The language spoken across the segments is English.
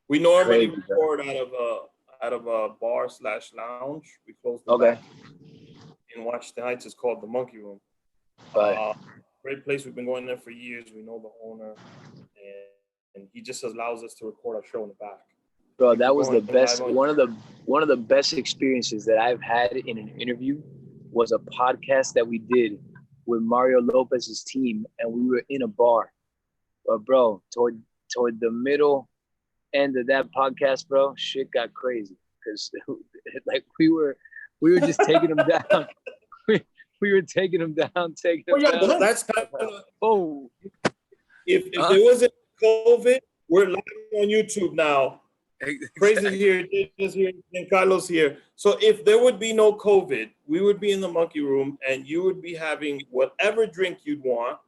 We normally record out of a bar/lounge. We close the back in Washington Heights. It's called the Monkey Room. Great place. We've been going there for years. We know the owner, and he just allows us to record our show in the back. Bro, that was the best. One of the best experiences that I've had in an interview was a podcast that we did with Mario Lopez's team, and we were in a bar. But bro, toward the middle end of that podcast, bro, shit got crazy because like we were just taking them down. We were taking them down, down. That's kind of, if there wasn't COVID, we're live on YouTube now. Crazy here, just here, Jencarlos here. So if there would be no COVID, we would be in the Monkey Room, and you would be having whatever drink you'd want,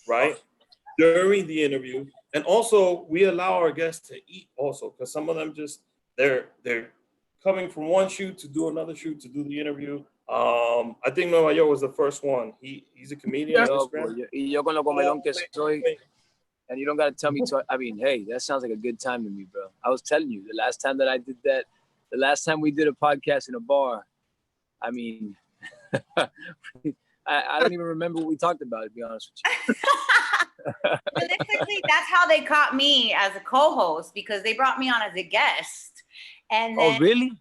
right, during the interview. And also, we allow our guests to eat also, because some of them just they're coming from one shoot to do another shoot to do the interview. I think Nueva York was the first one. He's a comedian. Yo con lo comelón que soy. And you don't got to tell me I mean, hey, that sounds like a good time to me, bro. I was telling you, the last time that I did that, the last time we did a podcast in a bar, I mean, I don't even remember what we talked about, to be honest with you. Realistically, that's how they caught me as a co-host, because they brought me on as a guest. And then really?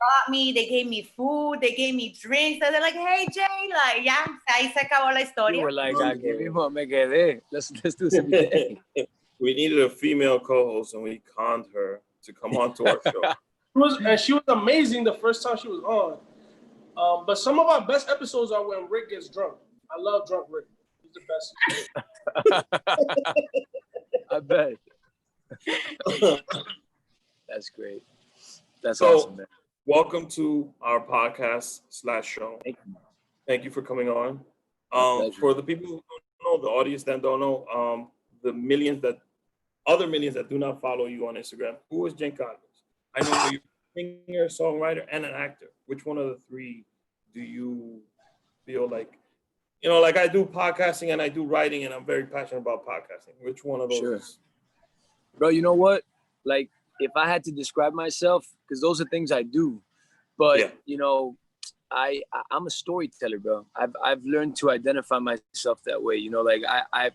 They gave me food, they gave me drinks. So they're like, hey, Jayla, ya, ahí se acabó la historia. You were like, aquí mismo me quedé. Let's do something. We needed a female co-host, and we conned her to come on to our show. She was amazing the first time she was on. But some of our best episodes are when Rick gets drunk. I love drunk Rick. He's the best. I bet. That's great. That's awesome, man. Welcome to our podcast/show. Thank you for coming on. For the people who don't know, the audience that don't know, the other millions that do not follow you on Instagram, who is Jencarlos? I know you're a singer, songwriter, and an actor. Which one of the three do you feel like, like I do podcasting and I do writing, and I'm very passionate about podcasting. Which one of those? Sure. Bro, you know what? Like, if I had to describe myself, because those are things I do, but I'm a storyteller, bro. I've learned to identify myself that way. Like I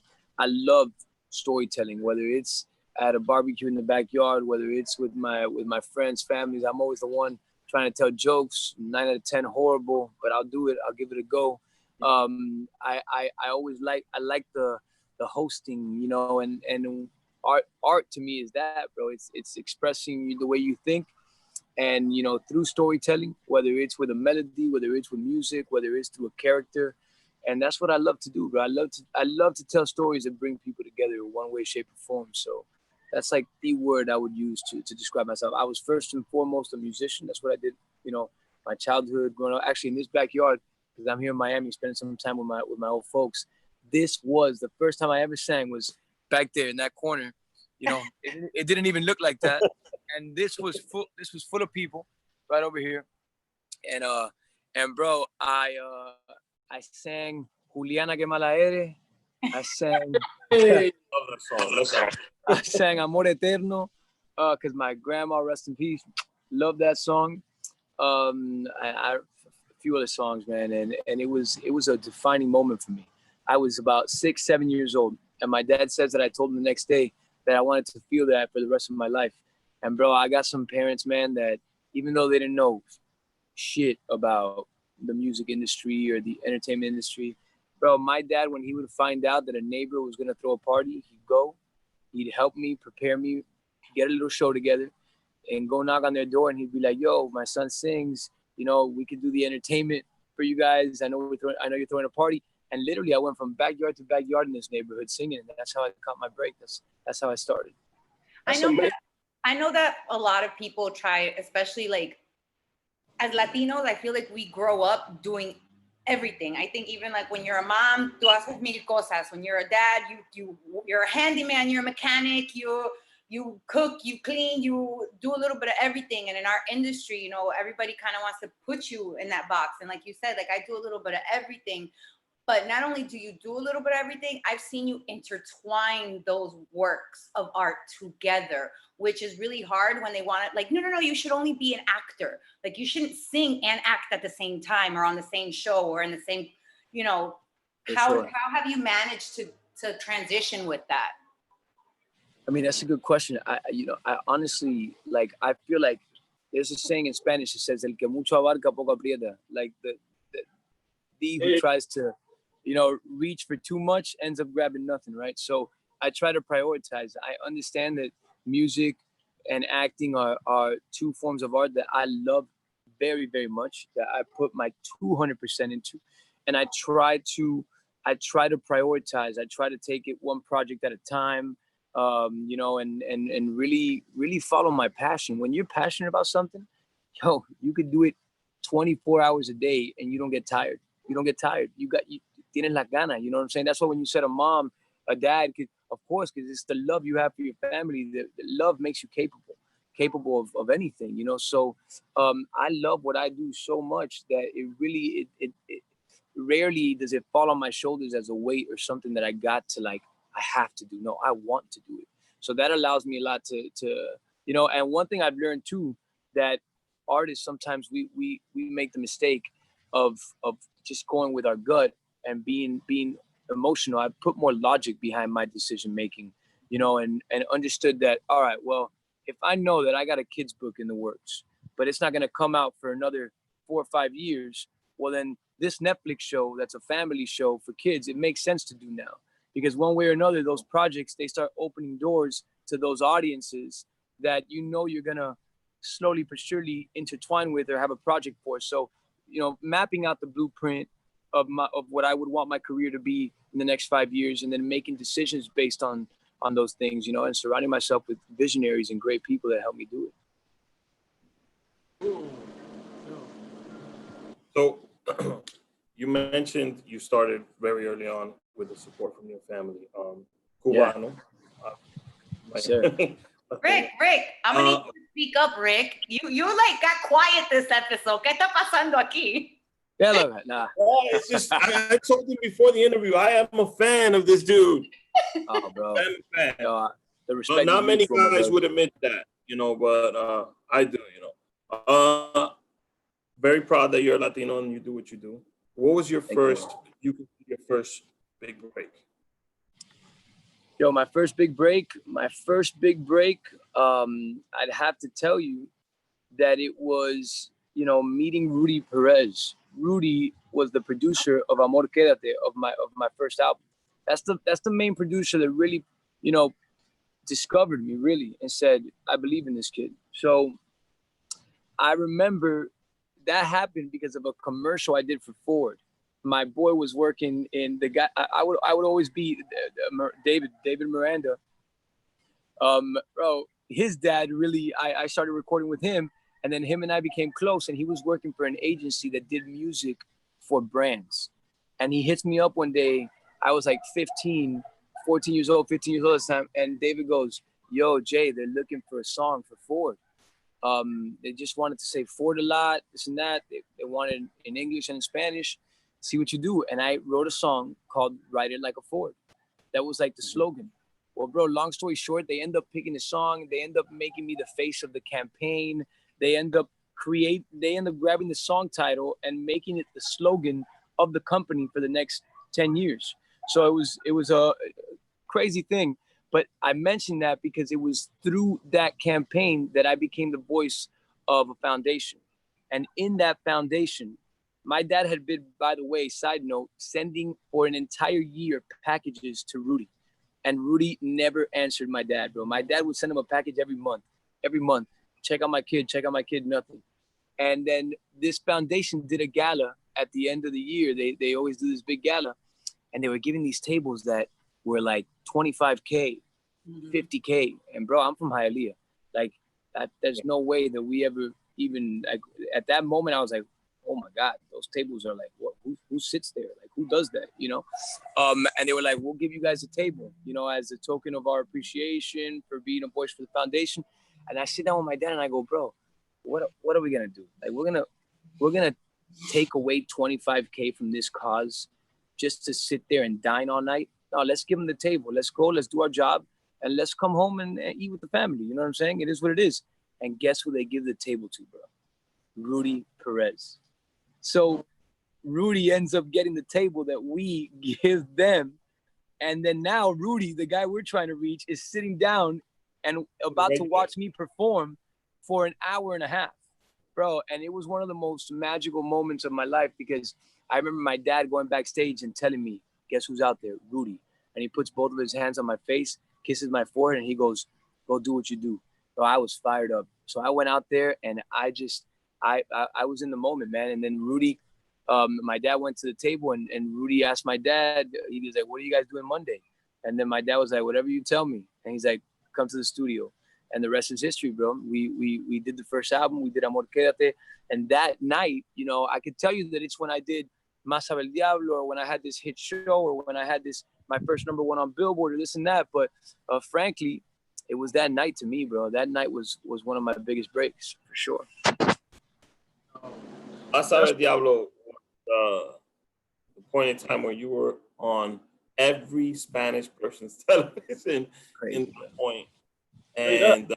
love storytelling, whether it's at a barbecue in the backyard, whether it's with my friends, families. I'm always the one trying to tell jokes, 9 out of 10 horrible, but I'll do it. I'll give it a go. I always like the hosting, and art to me is that, bro. It's expressing the way you think, and through storytelling, whether it's with a melody, whether it's with music, whether it's through a character. And that's what I love to do, bro. I love to tell stories that bring people together in one way, shape, or form. So that's like the word I would use to describe myself. I was first and foremost a musician. That's what I did, my childhood growing up. Actually, in this backyard, because I'm here in Miami, spending some time with my old folks. This was the first time I ever sang, was back there in that corner. It didn't even look like that. And this was full of people right over here. And bro, I sang Juliana que mala eres. I sang I sang Amor Eterno, because my grandma, rest in peace, loved that song. A few other songs, man, and it was a defining moment for me. I was about 6-7 years old, and my dad says that I told him the next day that I wanted to feel that for the rest of my life. And bro, I got some parents, man, that even though they didn't know shit about the music industry or the entertainment industry, bro, my dad, when he would find out that a neighbor was gonna throw a party, he'd help me, prepare me, get a little show together, and go knock on their door, and he'd be like, yo, my son sings, we could do the entertainment for you guys. I know you're throwing a party. And literally I went from backyard to backyard in this neighborhood singing, and that's how I caught my break. That's how I started. I know that a lot of people try, especially like as Latinos, I feel like we grow up doing everything. I think even like when you're a mom, tú haces mil cosas. When you're a dad, you're a handyman, you're a mechanic, you cook, you clean, you do a little bit of everything. And in our industry, everybody kind of wants to put you in that box. And like you said, like I do a little bit of everything. But not only do you do a little bit of everything, I've seen you intertwine those works of art together, which is really hard when they want it. Like, no, you should only be an actor. Like, you shouldn't sing and act at the same time or on the same show or in the same, you know. How have you managed to transition with that? I mean, that's a good question. I honestly, like, I feel like there's a saying in Spanish that says, "El que mucho abarca, poco aprieta." Like the who tries to, reach for too much ends up grabbing nothing, right? So I try to prioritize. I understand that music and acting are two forms of art that I love very, very much, that I put my 200% into, and I try to prioritize. I try to take it one project at a time. And really, really follow my passion. When you're passionate about something, you could do it 24 hours a day and you don't get tired. You don't get tired. You tienes la gana, you know what I'm saying? That's why when you said a mom, a dad, of course, because it's the love you have for your family. The love makes you capable of anything, So I love what I do so much that it really, it rarely does it fall on my shoulders as a weight or something that I got to like, I have to do. No, I want to do it. So that allows me a lot to and one thing I've learned too, that artists, sometimes we make the mistake of just going with our gut and being emotional. I put more logic behind my decision making, and understood that, all right, well, if I know that I got a kid's book in the works, but it's not going to come out for another 4 or 5 years, well, then this Netflix show that's a family show for kids, it makes sense to do now. Because one way or another, those projects, they start opening doors to those audiences that you're going to slowly but surely intertwine with or have a project for. So, mapping out the blueprint of what I would want my career to be in the next 5 years, and then making decisions based on those things, and surrounding myself with visionaries and great people that help me do it. So you mentioned you started very early on with the support from your family. Cubano. Yeah. Rick, I'm gonna need you to speak up, Rick. You like got quiet this episode. ¿Qué está pasando aquí? Yeah, look, nah. Oh, it's just I told you before the interview, I am a fan of this dude. Oh, bro. I'm a fan. The respect. Not many guys would admit that, but I do, Very proud that you're Latino and you do what you do. What was your first big break? My first big break, I'd have to tell you that it was, meeting Rudy Perez. Rudy was the producer of Amor Quédate, of my first album. That's the main producer that really, discovered me really and said, I believe in this kid. So I remember that happened because of a commercial I did for Ford. My boy was working in the guy. I would always be David Miranda. Bro, his dad really. I started recording with him, and then him and I became close. And he was working for an agency that did music for brands. And he hits me up one day. I was like 15 years old at the time. And David goes, "Yo, Jay, they're looking for a song for Ford. They just wanted to say Ford a lot, this and that. They wanted in English and in Spanish. See what you do." And I wrote a song called Write It Like a Ford. That was like the slogan. Well, bro, long story short, they end up picking the song. They end up making me the face of the campaign. They end up grabbing the song title and making it the slogan of the company for the next 10 years. So it was a crazy thing. But I mentioned that because it was through that campaign that I became the voice of a foundation. And in that foundation, my dad had been, by the way, side note, sending for an entire year packages to Rudy. And Rudy never answered my dad, bro. My dad would send him a package every month. Check out my kid, nothing. And then this foundation did a gala at the end of the year. They always do this big gala. And they were giving these tables that were like $25K, $50K. And bro, I'm from Hialeah. Like, there's no way that we ever even, like, at that moment, I was like, oh my God, those tables are like, what? Who sits there? Like, who does that? And they were like, we'll give you guys a table, as a token of our appreciation for being a voice for the foundation. And I sit down with my dad and I go, bro, what are we gonna do? Like, we're gonna take away $25K from this cause just to sit there and dine all night. No, let's give them the table. Let's go. Let's do our job. And let's come home and eat with the family. You know what I'm saying? It is what it is. And guess who they give the table to, bro? Rudy Perez. So Rudy ends up getting the table that we give them. And then now Rudy, the guy we're trying to reach, is sitting down and about to watch me perform for an hour and a half, bro. And it was one of the most magical moments of my life, because I remember my dad going backstage and telling me, guess who's out there? Rudy. And he puts both of his hands on my face, kisses my forehead, and he goes, go do what you do. So I was fired up. So I went out there and I was in the moment, man. And then Rudy, my dad went to the table and Rudy asked my dad, he was like, what are you guys doing Monday? And then my dad was like, whatever you tell me. And he's like, come to the studio. And the rest is history, bro. We did the first album. We did Amor Quédate. And that night, you know, I could tell you that it's when I did Más Sabe el Diablo, or when I had this hit show, or when I had my first number 1 on Billboard, or this and that. But frankly, it was that night to me, bro. That night was one of my biggest breaks, for sure. Más Sabe el Diablo, the point in time where you were on every Spanish person's television. Crazy. In that point. And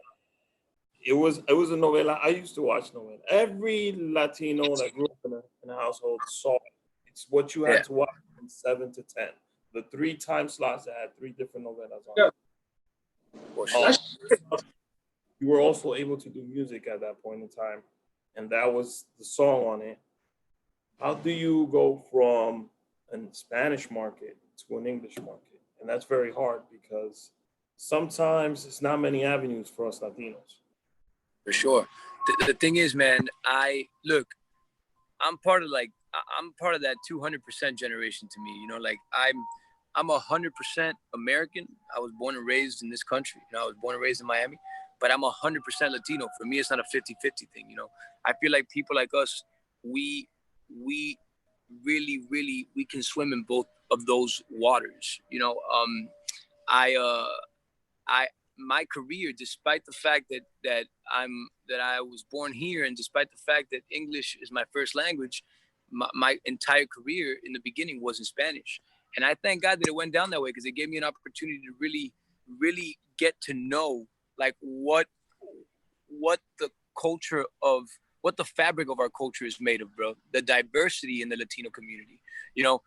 it was a novela. I used to watch novela. Every Latino that grew up in a household saw it. It's what you had to watch from 7 to 10. The 3 time slots that had 3 different novelas on. Yeah. You were also able to do music at that point in time, and that was the song on it. How do you go from a Spanish market to an English market? And that's very hard, because sometimes it's not many avenues for us Latinos. For sure. The thing is, man, I'm part of that 200% generation to me. You know, like I'm 100% American. I was born and raised in this country. You know, I was born and raised in Miami, but I'm 100% Latino. For me, it's not a 50-50 thing. You know, I feel like people like us, we really, we can swim in both of those waters. You know, my career, despite the fact that I was born here, and despite the fact that English is my first language, my entire career in the beginning was in Spanish. And I thank God that it went down that way, because it gave me an opportunity to really get to know like what the culture of, what the fabric of our culture is made of, bro. The diversity in the Latino community, you know,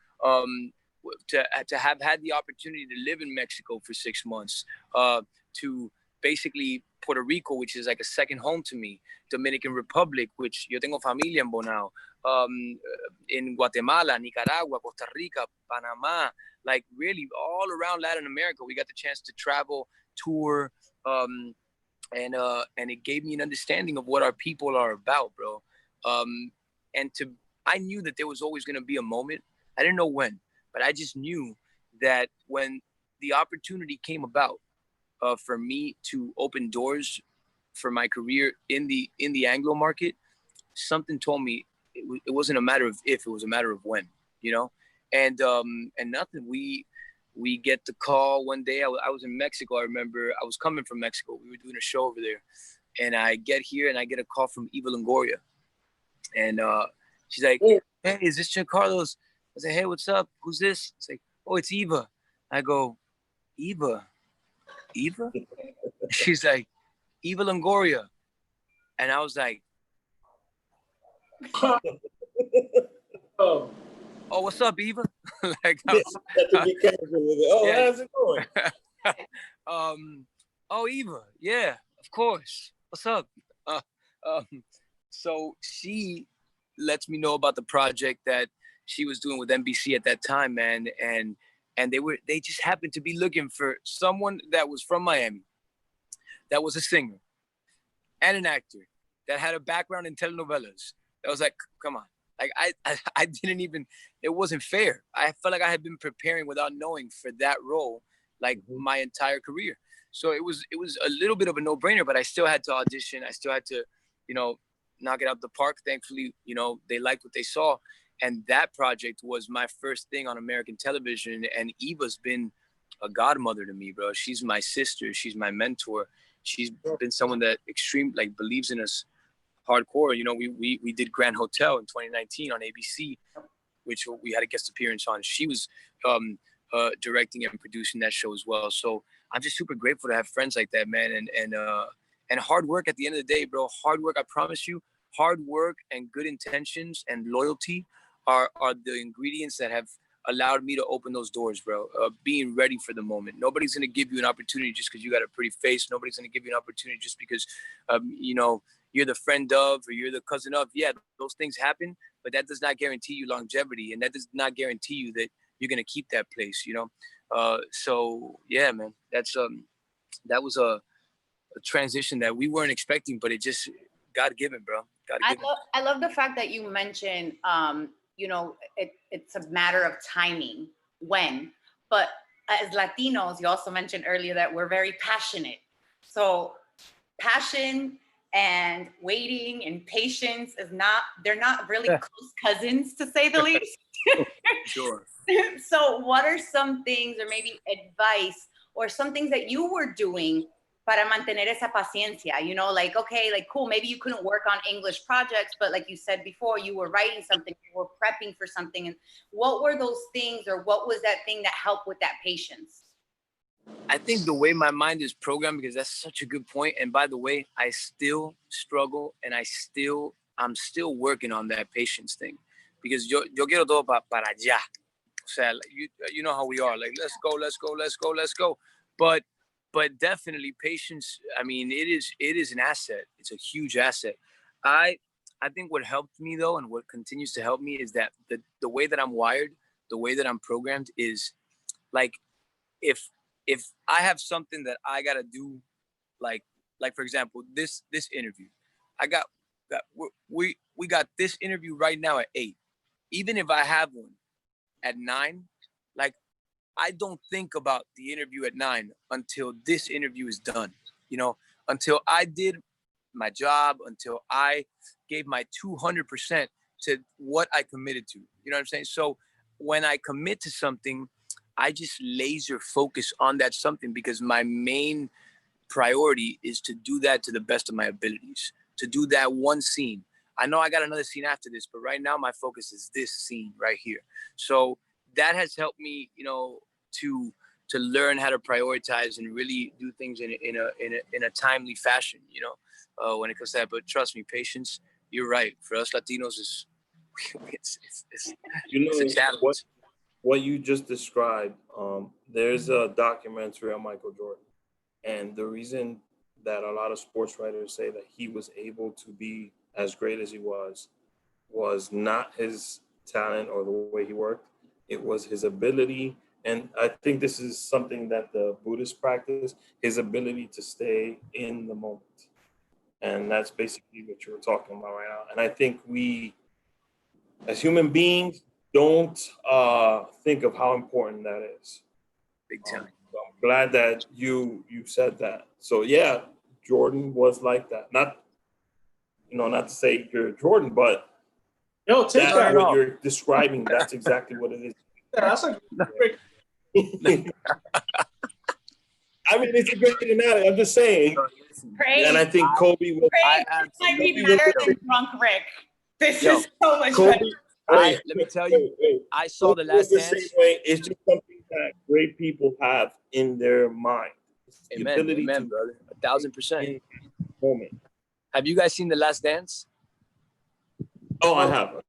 to have had the opportunity to live in Mexico for 6 months, to basically Puerto Rico, which is like a second home to me, Dominican Republic, which yo tengo familia en Bonao, in Guatemala, Nicaragua, Costa Rica, Panama, like really all around Latin America. We got the chance to travel, tour, and it gave me an understanding of what our people are about, bro. I knew that there was always going to be a moment. I didn't know when, but I just knew that when the opportunity came about for me to open doors for my career in the Anglo market, something told me it wasn't a matter of if, it was a matter of when, you know. And nothing. We get the call one day. I was in Mexico. I remember I was coming from Mexico. We were doing a show over there, and I get here and I get a call from Eva Longoria, and she's like, "Hey, is this Jencarlos?" I said, "Hey, what's up? Who's this?" It's like, "Oh, it's Eva." I go, "Eva?" She's like, "Eva Longoria," and I was like, "Oh, what's up, Eva?" Like, how's it going? Oh, Eva, yeah, of course. What's up? So she lets me know about the project that she was doing with NBC at that time, man, and they just happened to be looking for someone that was from Miami, that was a singer and an actor, that had a background in telenovelas. I was like, come on. Like I didn't even, it wasn't fair. I felt like I had been preparing without knowing for that role, like my entire career. So it was a little bit of a no-brainer, but I still had to audition. I still had to, you know, knock it out the park. Thankfully, you know, they liked what they saw. And that project was my first thing on American television. And Eva's been a godmother to me, bro. She's my sister. She's my mentor. She's been someone that believes in us hardcore. You know, we did Grand Hotel in 2019 on ABC. which we had a guest appearance on. She was directing and producing that show as well. So I'm just super grateful to have friends like that, man. And hard work at the end of the day, bro. Hard work, I promise you. Hard work and good intentions and loyalty are the ingredients that have allowed me to open those doors, bro. Being ready for the moment. Nobody's gonna give you an opportunity just because you got a pretty face. Nobody's gonna give you an opportunity just because, you know, you're the friend of or you're the cousin of. Yeah, those things happen, but that does not guarantee you longevity, and that does not guarantee you that you're gonna keep that place. You know, so yeah, man. That was a transition that we weren't expecting, but it just God given, bro. God given. I love the fact that you mentioned, you know, it's a matter of timing when, but as Latinos, you also mentioned earlier that we're very passionate. So passion and waiting and patience they're not really close cousins, to say the least. Sure. So what are some things, or maybe advice, or some things that you were doing para mantener esa paciencia, you know, like, okay, like, cool, maybe you couldn't work on English projects, but like you said before, you were writing something, you were prepping for something. And what were those things, or what was that thing that helped with that patience? I think the way my mind is programmed, because that's such a good point. And by the way, I still struggle, and I'm still working on that patience thing, because yo quiero todo para allá. O sea, you know how we are, like, let's go. But definitely patience. I mean, it is an asset. It's a huge asset. I think what helped me though, and what continues to help me, is that the way that I'm wired, the way that I'm programmed is like, if I have something that I gotta do, like for example, this interview, we got this interview right now at 8. Even if I have one at 9, like, I don't think about the interview at 9 until this interview is done. You know, until I did my job, until I gave my 200% to what I committed to. You know what I'm saying? So when I commit to something, I just laser focus on that something, because my main priority is to do that to the best of my abilities, to do that one scene. I know I got another scene after this, but right now my focus is this scene right here. So that has helped me, you know, to learn how to prioritize and really do things in a timely fashion, you know, when it comes to that. But trust me, patience, you're right. For us Latinos, it's a challenge. What you just described, there's a documentary on Michael Jordan. And the reason that a lot of sports writers say that he was able to be as great as he was not his talent or the way he worked. It was his ability. And I think this is something that the Buddhists practice, his ability to stay in the moment. And that's basically what you're talking about right now. And I think we, as human beings, don't think of how important that is. Big time. So I'm glad that you said that. So yeah, Jordan was like that. Not to say you're Jordan, but take that. What you're describing, that's exactly what it is. Yeah, that's like great. I mean, it's a great analogy. I'm just saying. Craze. And I think Kobe was. This might be better than Drunk Rick. This is so much Kobe, better. Let me tell you, I saw The Last Dance. The same way. It's just something that great people have in their mind. Amen, amen, brother. 1,000%. Moment. Have you guys seen The Last Dance? Oh, I have.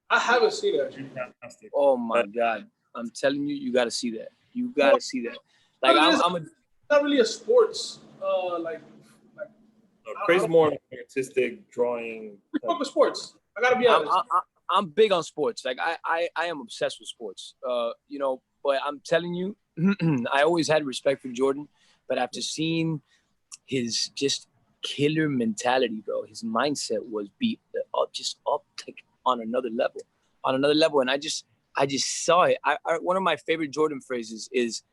I haven't seen it. Fantastic. Oh my God! I'm telling you, you got to see that. You got to see that. Like, not really a sports Craze more like artistic drawing. Fuck with sports. I gotta be honest. I'm big on sports. Like, I am obsessed with sports. You know, but I'm telling you, I always had respect for Jordan, but after seeing his just killer mentality, bro, his mindset was up like on another level. And I just saw it. One of my favorite Jordan phrases is,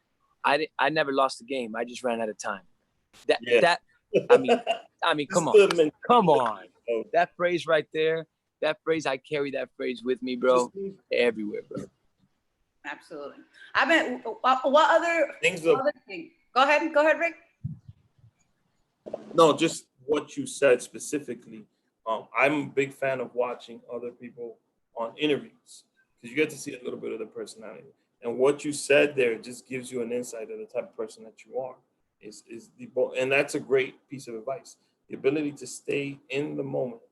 I never lost a game. I just ran out of time. I mean, come on. That phrase right there, I carry that phrase with me, bro, everywhere, bro. Absolutely. What other things? Go ahead, Rick. No, just what you said specifically. I'm a big fan of watching other people on interviews, because you get to see a little bit of the personality. And what you said there just gives you an insight of the type of person that you are. And that's a great piece of advice. The ability to stay in the moment.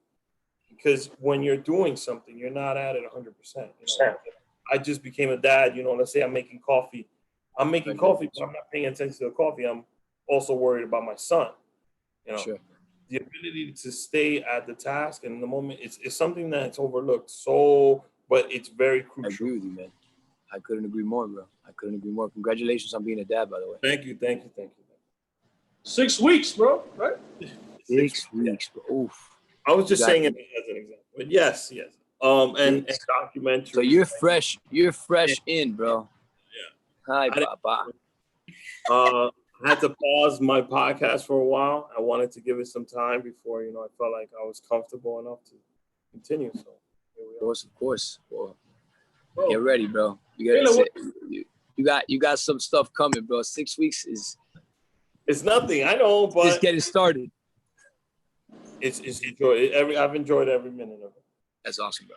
Because when you're doing something, you're not at it 100%. You know, I just became a dad. You know, let's say I'm making coffee. I'm making coffee, but I'm not paying attention to the coffee. I'm also worried about my son. You know, Sure. The ability to stay at the task and in the moment, it's something that's overlooked. So, but it's very crucial. I agree with you, man. I couldn't agree more, bro. I couldn't agree more. Congratulations on being a dad, by the way. Thank you. 6 weeks, bro, right? 6 weeks, bro. Oof. I was just saying it as an example. But yes. And documentary. So you're fresh in, bro. Yeah. Hi, Papa. I had to pause my podcast for a while. I wanted to give it some time before, I felt like I was comfortable enough to continue. So here we are. Of course. Well, get ready, bro. You got some stuff coming, bro. 6 weeks is. It's nothing, I know, but just getting started. It's enjoy. I've enjoyed every minute of it. That's awesome, bro.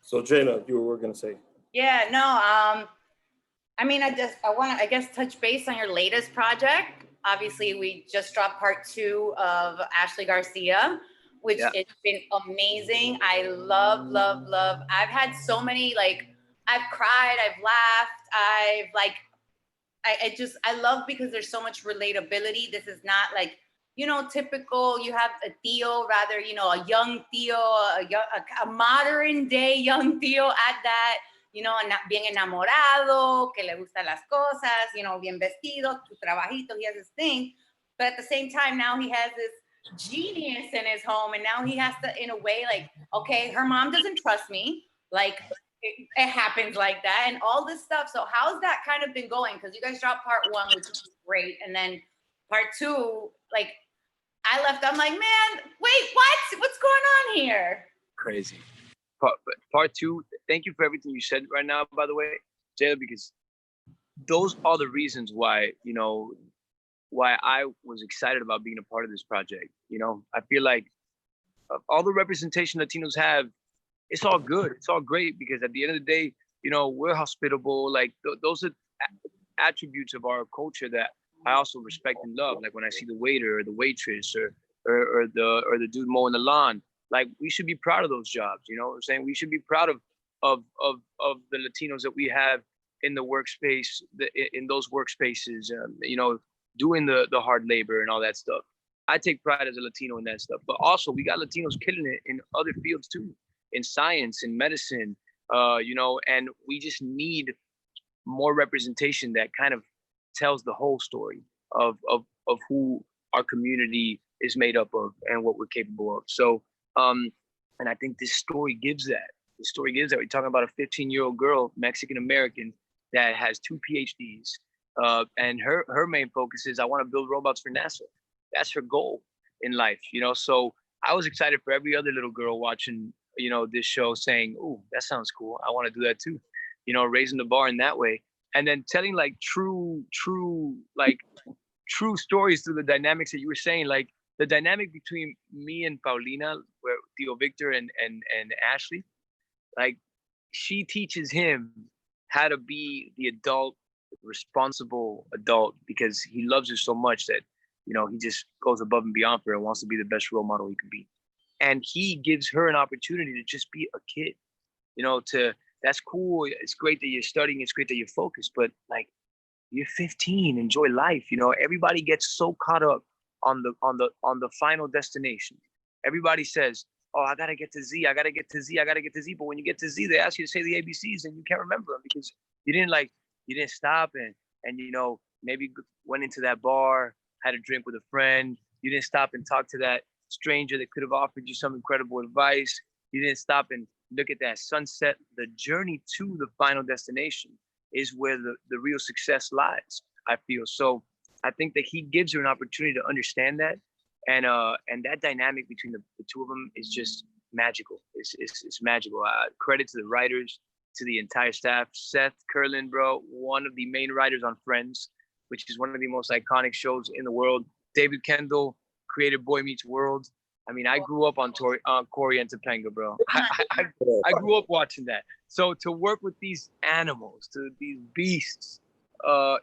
So Jayla, you were gonna say? Yeah, no. I mean, I want to, I guess, touch base on your latest project. Obviously, we just dropped part 2 of Ashley Garcia, which has been amazing. I love. I've had so many, I've cried, I've laughed, I love because there's so much relatability. This is not typical. You have a tío, rather, a young tío, a modern day young tío at that, bien enamorado, que le gustan las cosas, bien vestido, su trabajito, he has his thing. But at the same time, now he has this genius in his home. And now he has to, in a way, okay, her mom doesn't trust me. It happens like that and all this stuff. So how's that kind of been going? Because you guys dropped part 1, which was great. And then part 2, I left, I'm like, man, wait, what? What's going on here? Crazy. Part 2, thank you for everything you said right now, by the way, Jayla, because those are the reasons why, why I was excited about being a part of this project. I feel like all the representation Latinos have, it's all good. It's all great because at the end of the day, we're hospitable. Those are attributes of our culture that I also respect and love. Like when I see the waiter or the waitress or the dude mowing the lawn, we should be proud of those jobs. You know what I'm saying? We should be proud of the Latinos that we have in the workspace, in those workspaces, doing the hard labor and all that stuff. I take pride as a Latino in that stuff. But also we got Latinos killing it in other fields too. In science, in medicine, and we just need more representation that kind of tells the whole story of who our community is made up of and what we're capable of. So, and I think this story gives that. The story gives that. We're talking about a 15-year-old girl, Mexican-American, that has 2 PhDs. And her main focus is, I want to build robots for NASA. That's her goal in life, So I was excited for every other little girl watching this show saying, "Oh, that sounds cool. I want to do that too." Raising the bar in that way, and then telling true stories through the dynamics that you were saying, the dynamic between me and Paulina, where Theo Victor and Ashley, she teaches him how to be the adult, responsible adult, because he loves her so much that he just goes above and beyond for her and wants to be the best role model he can be. And he gives her an opportunity to just be a kid, that's cool. It's great that you're studying. It's great that you're focused, but you're 15, enjoy life. Everybody gets so caught up on the final destination. Everybody says, oh, I got to get to Z. I got to get to Z. I got to get to Z. But when you get to Z, they ask you to say the ABCs and you can't remember them because you didn't stop and maybe went into that bar, had a drink with a friend. You didn't stop and talk to that stranger that could have offered you some incredible advice. You didn't stop and look at that sunset. The journey to the final destination is where the real success lies, I feel. So I think that he gives her an opportunity to understand that. And that dynamic between the two of them is just magical. It's magical. Credit to the writers, to the entire staff. Seth Curlin, bro, one of the main writers on Friends, which is one of the most iconic shows in the world. David Kendall created Boy Meets World. I mean, I grew up on Corey and Topanga, bro. I grew up watching that. So to work with these animals, these beasts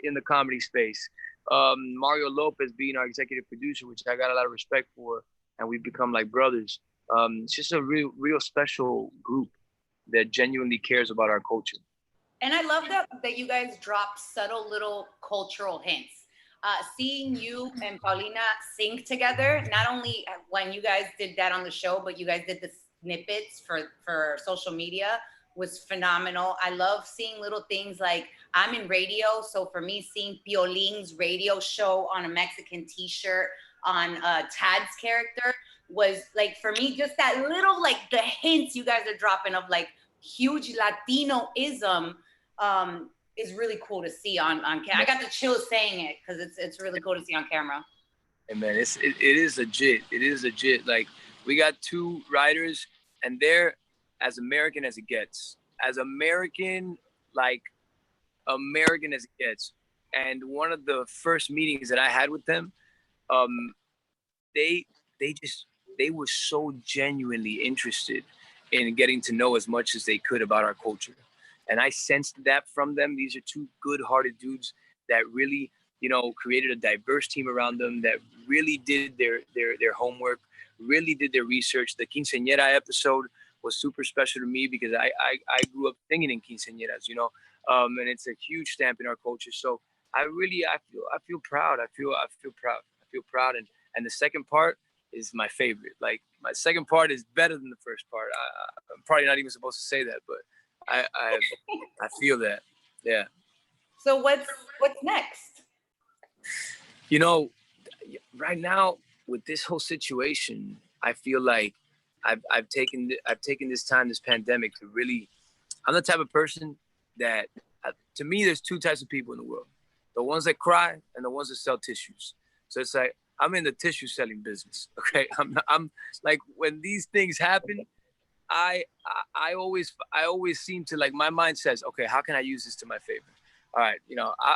in the comedy space, Mario Lopez being our executive producer, which I got a lot of respect for, and we've become like brothers. It's just a real special group that genuinely cares about our culture. And I love that you guys drop subtle little cultural hints. Seeing you and Paulina sing together, not only when you guys did that on the show, but you guys did the snippets for social media, was phenomenal. I love seeing little things like, I'm in radio, so for me, seeing Piolin's radio show on a Mexican t-shirt on Tad's character was like, for me, just that little, like the hints you guys are dropping of like huge Latinoism, is really cool to see on camera. I got the chills saying it because it's really cool to see on camera. Hey man, it is legit. It is legit. Like, we got two writers, and they're as American as it gets. As American, like American as it gets. And one of the first meetings that I had with them, they were so genuinely interested in getting to know as much as they could about our culture. And I sensed that from them. These are two good-hearted dudes that really, created a diverse team around them, that really did their homework, really did their research. The quinceañera episode was super special to me because I grew up singing in quinceañeras, and it's a huge stamp in our culture. So I feel proud. I feel proud. And the second part is my favorite. Like, my second part is better than the first part. I'm probably not even supposed to say that, but I feel that. Yeah. So what's next? Right now with this whole situation, I feel like I've taken this time, this pandemic, to really. I'm the type of person that, to me, there's two types of people in the world: the ones that cry and the ones that sell tissues. So it's like, I'm in the tissue selling business. Okay, I'm like, when these things happen, I always seem to, like, my mind says, okay, how can I use this to my favor? All right,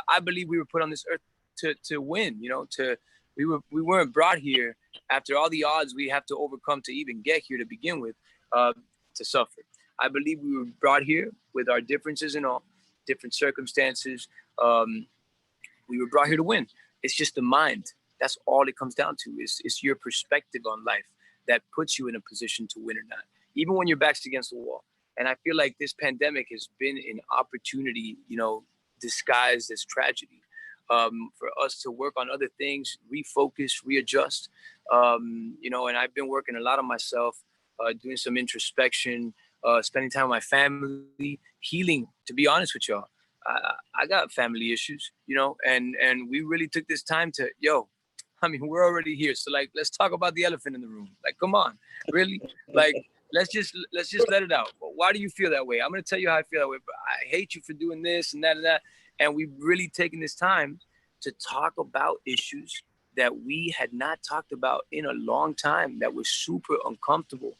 I believe we were put on this earth to win. We weren't brought here after all the odds we have to overcome to even get here to begin with, to suffer. I believe we were brought here with our differences and all, different circumstances. We were brought here to win. It's just the mind. That's all it comes down to. It's your perspective on life that puts you in a position to win or not, even when your back's against the wall. And I feel like this pandemic has been an opportunity, disguised as tragedy, for us to work on other things, refocus, readjust. And I've been working a lot on myself, doing some introspection, spending time with my family, healing. To be honest with y'all, I got family issues, and we really took this time to, we're already here. So, like, let's talk about the elephant in the room. Like, come on, really? Like, let's just let it out. Why do you feel that way? I'm going to tell you how I feel that way, but I hate you for doing this and that and that. And we've really taken this time to talk about issues that we had not talked about in a long time, that were super uncomfortable,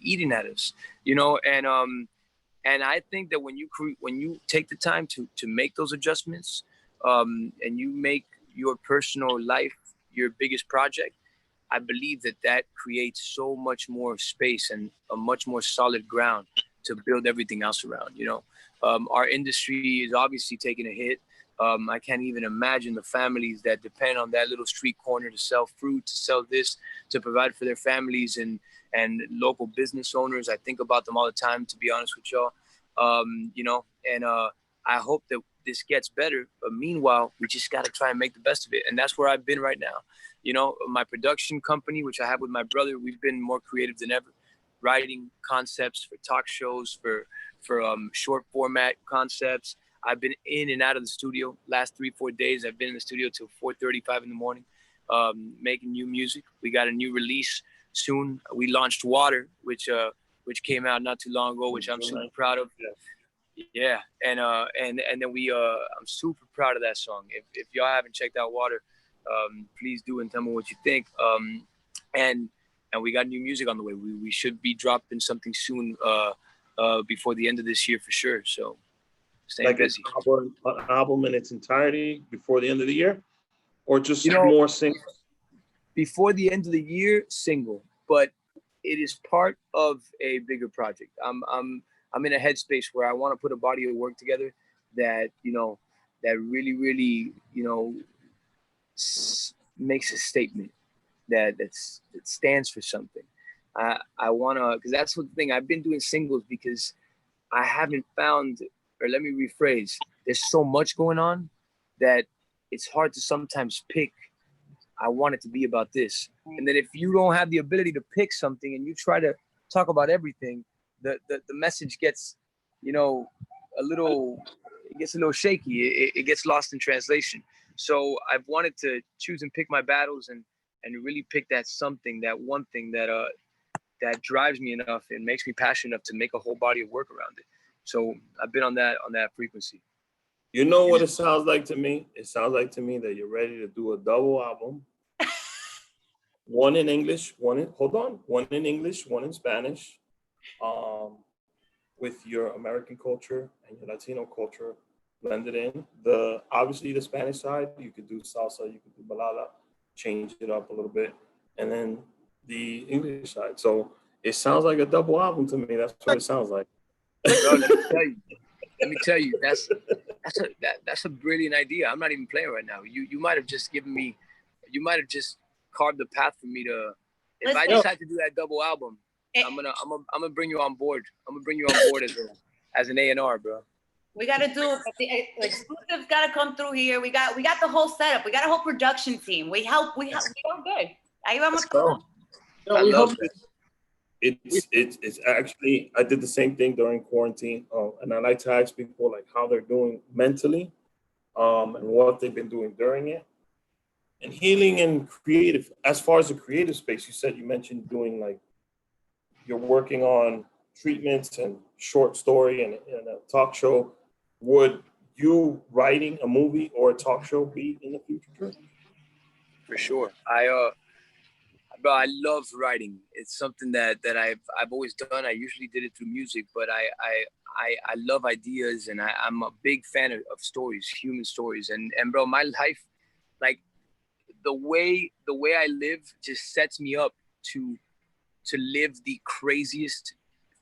eating at us, and I think that when you take the time to make those adjustments, and you make your personal life your biggest project, I believe that creates so much more space and a much more solid ground to build everything else around. Our industry is obviously taking a hit. I can't even imagine the families that depend on that little street corner to sell fruit, to sell this, to provide for their families, and local business owners. I think about them all the time, to be honest with y'all. I hope that this gets better. But meanwhile, we just got to try and make the best of it. And that's where I've been right now. My production company, which I have with my brother, we've been more creative than ever, writing concepts for talk shows, for short format concepts. I've been in and out of the studio last 3-4 days. I've been in the studio till 4:35 in the morning, making new music. We got a new release soon. We launched Water, which came out not too long ago, which I'm super proud of. Yeah, and then I'm super proud of that song. If y'all haven't checked out Water, please do and tell me what you think. And we got new music on the way. We should be dropping something soon, before the end of this year for sure. So stay busy. An album in its entirety before the end of the year, or just more singles? before the end of the year, single, but it is part of a bigger project. I'm in a headspace where I want to put a body of work together that, that really, makes a statement that stands for something. I want to, because that's the thing. I've been doing singles because I haven't found, or let me rephrase, there's so much going on that it's hard to sometimes pick. I want it to be about this. And then if you don't have the ability to pick something and you try to talk about everything, the message gets, a little shaky. It gets lost in translation. So I've wanted to choose and pick my battles and really pick that something, that one thing that drives me enough and makes me passionate enough to make a whole body of work around it. So I've been on that frequency. You know what it sounds like to me? It sounds like to me that you're ready to do a double album. One in English, one in English, one in Spanish, with your American culture and your Latino culture blended in. Obviously the Spanish side, you could do salsa, you could do balada, change it up a little bit, and then the English side. So it sounds like a double album to me. That's what it sounds like. Bro, let me tell you, that's a brilliant idea. I'm not even playing right now. You might have just carved the path for me to. If I decide to do that double album, I'm gonna bring you on board. I'm gonna bring you on board as an A&R, bro. We gotta do the exclusives. Gotta come through here. We got the whole setup. We got a whole production team. We help good. Ahí vamos. I love that. It's actually, I did the same thing during quarantine, and I like to ask people like how they're doing mentally, and what they've been doing during it, and healing and creative. As far as the creative space, you mentioned doing like you're working on treatments and short story and a talk show. Would you writing a movie or a talk show be in the future? For sure. Bro, I love writing. It's something that I've always done. I usually did it through music, but I love ideas, and I'm a big fan of stories, human stories. And bro, my life, like the way I live just sets me up to live the craziest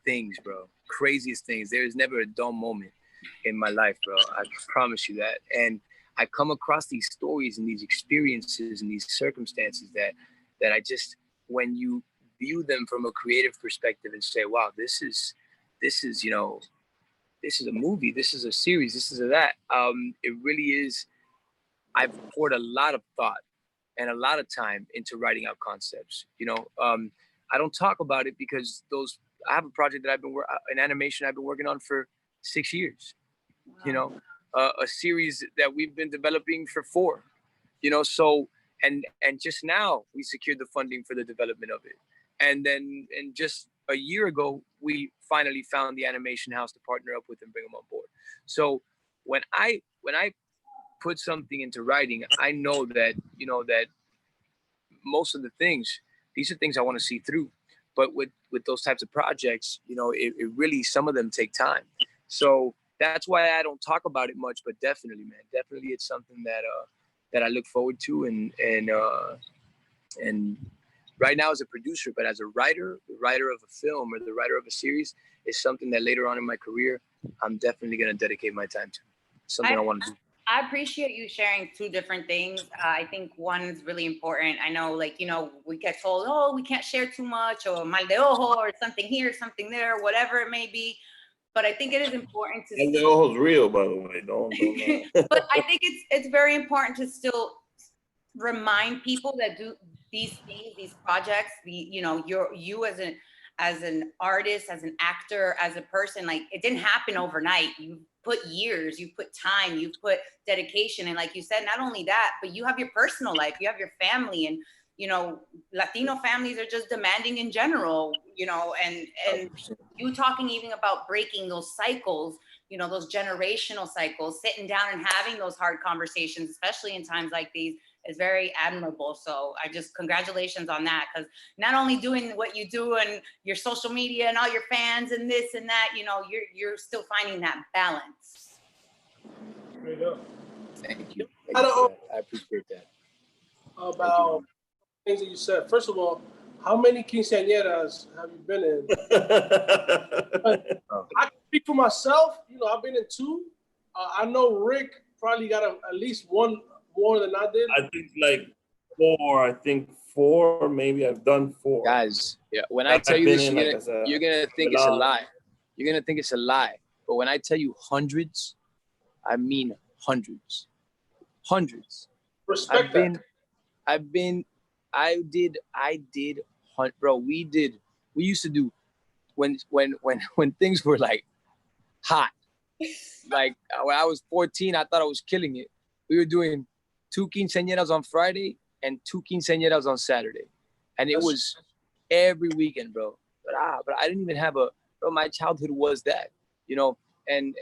things, bro. Craziest things. There is never a dull moment in my life, bro. I promise you that. And I come across these stories and these experiences and these circumstances that I just, when you view them from a creative perspective and say, wow, this is a movie, this is a series, this is that. It really is. I've poured a lot of thought and a lot of time into writing out concepts. I don't talk about it because I have a project that an animation I've been working on for 6 years. Wow. A series that we've been developing for 4. So. And just now we secured the funding for the development of it. And just a year ago, we finally found the animation house to partner up with and bring them on board. So when I put something into writing, I know that, that most of the things, these are things I want to see through. But with those types of projects, it really, some of them take time. So that's why I don't talk about it much, but definitely, man, it's something that I look forward to, and right now as a producer, but as a writer, the writer of a film or the writer of a series is something that later on in my career, I'm definitely going to dedicate my time to. Something I want to do. I appreciate you sharing 2 different things. I think one is really important. I know, we get told, oh, we can't share too much, or mal de ojo, or something here, something there, whatever it may be. But I think it is important to. And the ojo's real, by the way. Don't. But I think it's very important to still remind people that do these things, these projects. You as an artist, as an actor, as a person, like it didn't happen overnight. You put years, you put time, you put dedication, and like you said, not only that, but you have your personal life, you have your family, and Latino families are just demanding in general, and you talking even about breaking those cycles, those generational cycles, sitting down and having those hard conversations, especially in times like these, is very admirable. So congratulations on that, because not only doing what you do and your social media and all your fans and this and that, you're still finding that balance. Thank you. I appreciate that. About things that you said. First of all, how many quinceañeras have you been in? I can speak for myself. You know, I've been in 2. I know Rick probably got at least one more than I did. I think like 4. I think 4. Maybe I've done 4. Guys, yeah. When I tell you this, you're gonna think it's a lie. You're gonna think it's a lie. But when I tell you hundreds, I mean hundreds. Hundreds. Respect that. I did, bro. We used to do when things were like hot. Like when I was 14, I thought I was killing it. We were doing 2 quinceañeras on Friday and 2 quinceañeras on Saturday. And it was every weekend, bro. But I didn't even have my childhood was that, you know, and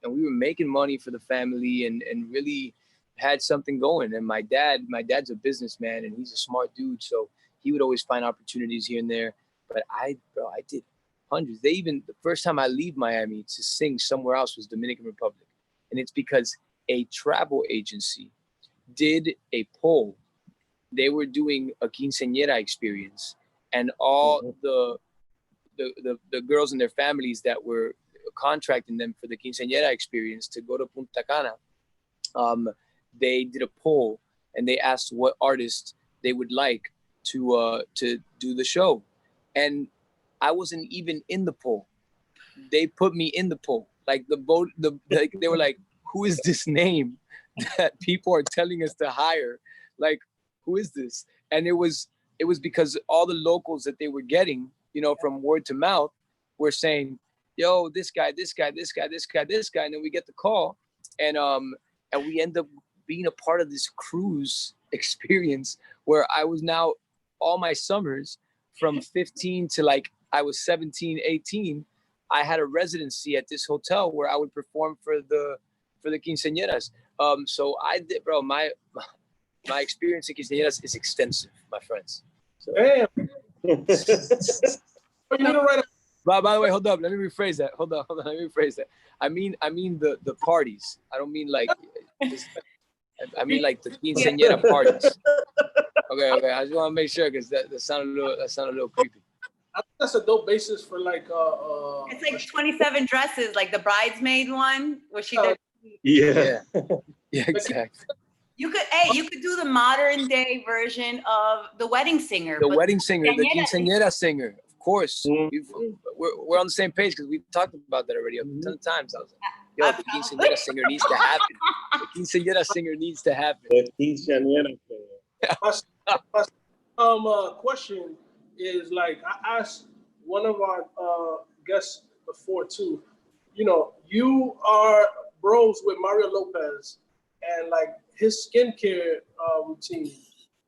we were making money for the family and really had something going. And my dad's a businessman and he's a smart dude. So he would always find opportunities here and there. But I did hundreds. The first time I leave Miami to sing somewhere else was Dominican Republic. And it's because a travel agency did a poll. They were doing a quinceañera experience, and all the girls and their families that were contracting them for the quinceañera experience to go to Punta Cana, they did a poll and they asked what artist they would like to do the show, and I wasn't even in the poll. They put me in the poll. Like they were like, who is this name that people are telling us to hire? Like, who is this? And it was because all the locals that they were getting, you know, from word to mouth were saying, yo, this guy. And then we get the call and we end up being a part of this cruise experience where I was now all my summers from 15 to like I was 17, 18, I had a residency at this hotel where I would perform for the quinceañeras. So I did, bro, my experience in quinceañeras is extensive, my friends. So. Damn. By the way, hold up. Let me rephrase that. Hold on. Let me rephrase that. I mean the parties. I don't mean like. I mean like the quinceañera parties. Okay. I just want to make sure because that sounded a little creepy. I think that's a dope basis for like. It's like 27 dresses, like the bridesmaid one, where she did. Yeah, exactly. You could do the modern day version of the wedding singer. The wedding singer, the quinceañera singer. Of course, we're on the same page because we've talked about that already a ton of times. I was like, yo, the quinceañera singer needs to happen. The quinceañera singer needs to happen. The quinceañera singer. My question is, like, I asked one of our guests before too. You know, you are bros with Mario Lopez, and like his skincare routine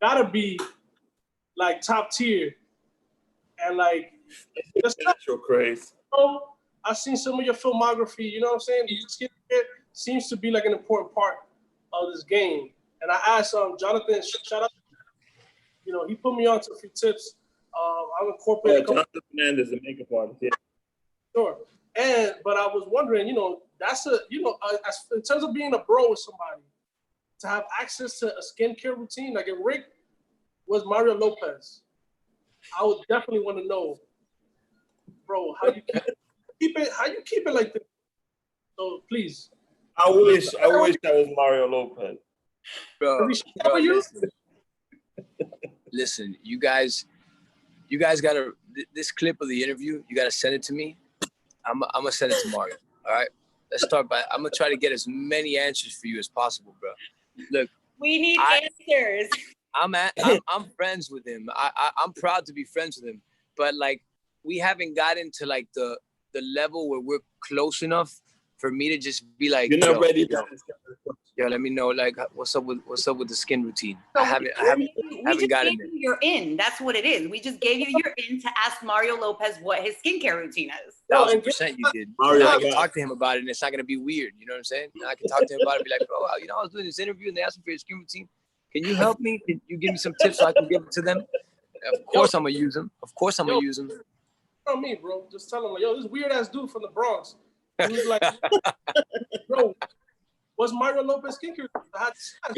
gotta be like top tier. And like, natural craze. I've seen some of your filmography. You know what I'm saying? Skincare seems to be like an important part of this game. And I asked Jonathan, shout out. You know, he put me on to a few tips. I'm incorporating. Jonathan Fernandez, the makeup artist. Yeah. Sure. But I was wondering, you know, that's in terms of being a bro with somebody, to have access to a skincare routine. Like if Rick was Mario Lopez, I would definitely want to know, bro, how you keep it like this. So please. I wish I was Mario Lopez. Bro, listen, you guys gotta, this clip of the interview, you gotta send it to me. I'm gonna send it to Mario. All right, let's start by. I'm gonna try to get as many answers for you as possible, bro. Look, we need answers. I'm friends with him. I'm proud to be friends with him, but like we haven't gotten to like the level where we're close enough for me to just be like, you're not ready. Yo, let me know like what's up with the skin routine. I haven't gotten it. You're in. That's what it is. We just gave you your in to ask Mario Lopez what his skincare routine is. 1,000% you did. Mario, I can talk to him about it and it's not gonna be weird. You know what I'm saying? I can talk to him about it and be like, bro, you know, I was doing this interview and they asked me for your skin routine. Can you help me? Can you give me some tips so I can give it to them? Of course I'm gonna use them. Tell me, bro. Just tell him like, yo, this weird ass dude from the Bronx. He was like, bro, What's Mario Lopez skincare?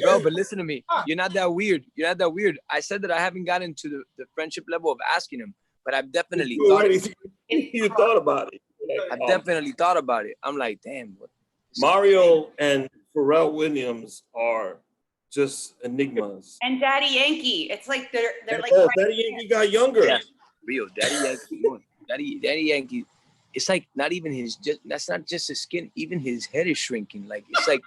Bro, but listen to me. You're not that weird. You're not that weird. I said that I haven't gotten to the friendship level of asking him, but I've definitely thought it. You thought about it. I've definitely thought about it. I'm like, damn. Mario and Pharrell Williams are just enigmas. And Daddy Yankee. It's like they're like. Oh, Daddy Yankee got younger. Yeah, real Daddy Yankee. Daddy Yankee. It's like not even that's not just his skin. Even his head is shrinking. Like it's like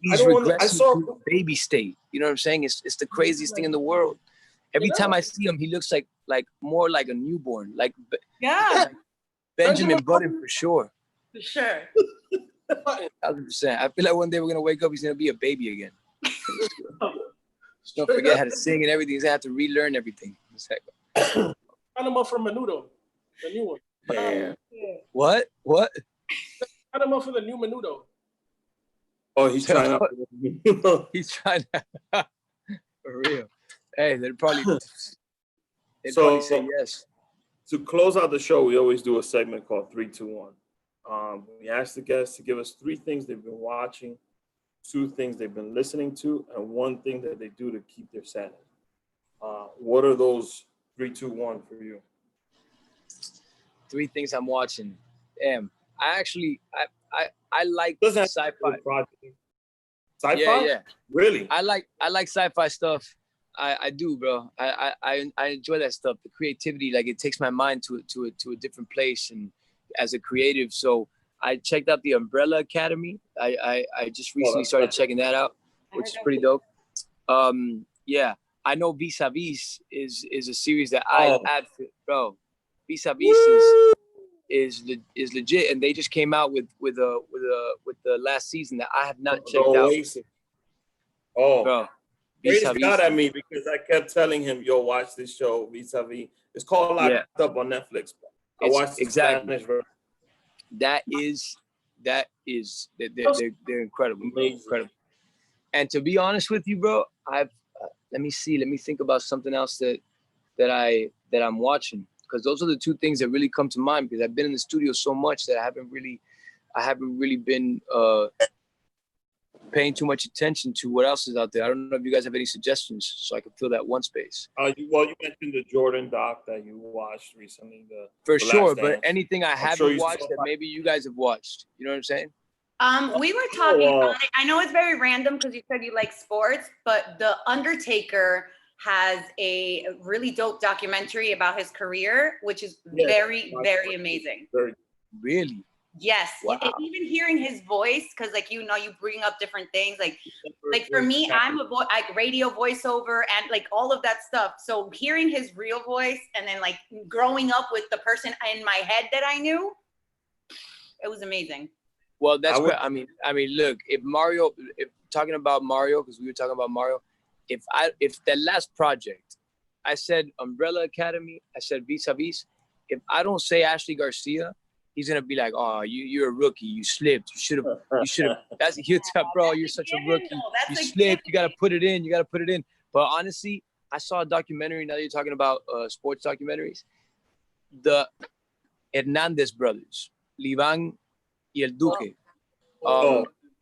he's regressing to a baby state. You know what I'm saying? It's the craziest thing in the world. Every time I see him, he looks like more like a newborn. Like Benjamin Button for sure. For sure. 100%. I feel like one day we're gonna wake up, he's gonna be a baby again. Don't forget how to sing and everything. He's gonna have to relearn everything. Sign him up for Menudo, the new one. Yeah. What? Sign him up for the new Menudo. Oh, he's trying to. He's trying to. For real. Hey, they'd probably say yes. To close out the show, we always do a segment called 3, 2, 1. We ask the guests to give us 3 things they've been watching, 2 things they've been listening to, and 1 thing that they do to keep their sanity. What are those 3, 2, 1 for you? 3 things I'm watching. Damn, I like sci-fi. Sci-fi? Yeah. Really? I like sci-fi stuff. I do, bro. I enjoy that stuff. The creativity, like it takes my mind to a different place, and as a creative. So I checked out the Umbrella Academy. I just recently started checking that out, which is pretty dope. Yeah, I know Vis a Vis is a series that I add, bro. Vis a Vis is legit, and they just came out with the last season that I have not checked out. Oh, bro. Craze got at me because I kept telling him, "Yo, watch this show, Vis a Vis." It's called Locked Up on Netflix. I watched the Spanish version. They're incredible. Amazing. Incredible. And to be honest with you, bro, let me think about something else that I'm watching, because those are the 2 things that really come to mind, because I've been in the studio so much that I haven't really been paying too much attention to what else is out there. I don't know if you guys have any suggestions so I can fill that 1 space. You mentioned the Jordan doc that you watched recently. For sure, but anything I haven't watched that maybe you guys have watched. You know what I'm saying? We were talking about it. I know it's very random because you said you like sports, but The Undertaker has a really dope documentary about his career, which is very, very amazing. Really? Yes. Wow. And even hearing his voice, because you bring up different things. Like for me, I'm like radio voiceover and like all of that stuff. So hearing his real voice and then like growing up with the person in my head that I knew, it was amazing. Well, that's what I mean, look, if talking about Mario, because we were talking about Mario, if that last project, I said Umbrella Academy, I said Vis a Vis, if I don't say Ashley Garcia, he's gonna be like, "Oh, you're a rookie. You slipped. You should have." That's he'll tell, bro, you're such a rookie. You slipped. You gotta put it in. But honestly, I saw a documentary. Now that you're talking about sports documentaries, the Hernandez brothers, Livan y El Duque.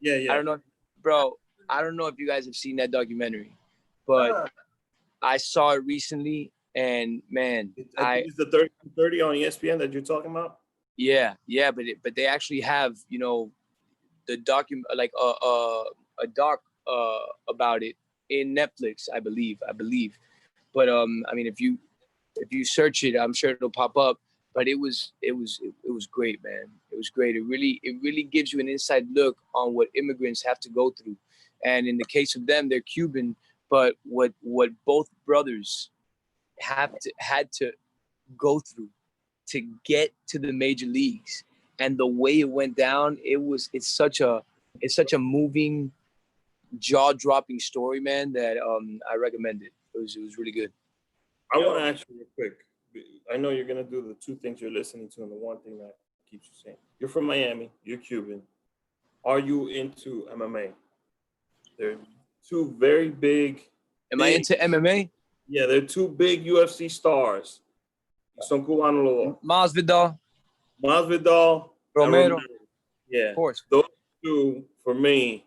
Yeah. I don't know, bro. I don't know if you guys have seen that documentary, but I saw it recently, and man, it's the 30 on ESPN that you're talking about. Yeah, but they actually have, the document, like a doc about it in Netflix, I believe. But if you search it, I'm sure it'll pop up. But it was great, man. It was great. It really gives you an inside look on what immigrants have to go through. And in the case of them, they're Cuban, but what both brothers had to go through to get to the major leagues, and the way it went down, it's such a moving, jaw-dropping story, man, that I recommend it. It was really good. I want to ask you real quick. I know you're gonna do the 2 things you're listening to and the 1 thing that keeps you sane. You're from Miami. You're Cuban. Are you into MMA? They're 2 very big. Am I into MMA? Yeah, they're 2 big UFC stars. Son cubano los dos. Masvidal, Romero. Yeah, of course. Those 2 for me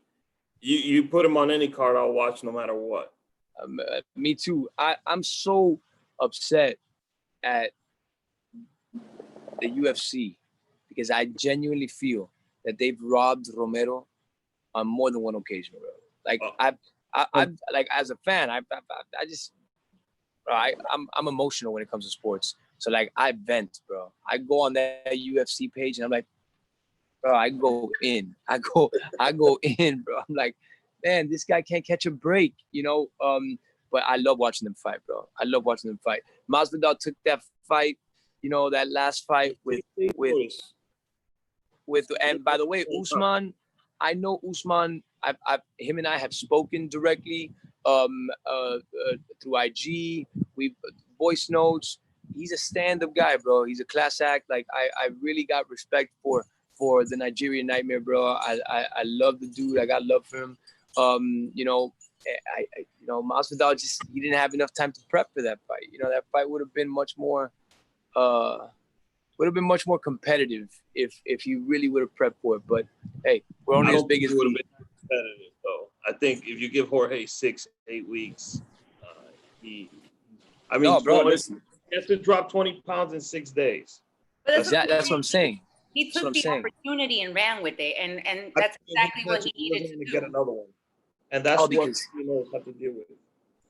You put him on any card, I'll watch no matter what. Me too. I'm so upset at the UFC because I genuinely feel that they've robbed Romero on more than one occasion, bro. Like I like as a fan, I'm emotional when it comes to sports. So like I vent, bro. I go on that UFC page and I'm like, bro, I go in, bro. I'm like, man, this guy can't catch a break, you know. But I love watching them fight, bro. I love watching them fight. Masvidal took that fight, you know, that last fight with and by the way, Usman, I know Usman. Him and I have spoken directly through IG. We voice notes. He's a stand-up guy, bro. He's a class act. Like I really got respect for the Nigerian Nightmare, bro. I love the dude. I got love for him. You know, Masvidal he didn't have enough time to prep for that fight. You know, that fight would have been much more competitive if he really would have prepped for it. But hey, we're only as big as would have been competitive though. I think if you give Jorge 6-8 weeks, he has to drop 20 pounds in 6 days. That's what I'm saying. He took the opportunity and ran with it, and that's exactly what he needed to do. Get another one, and that's what he knows how to deal with it.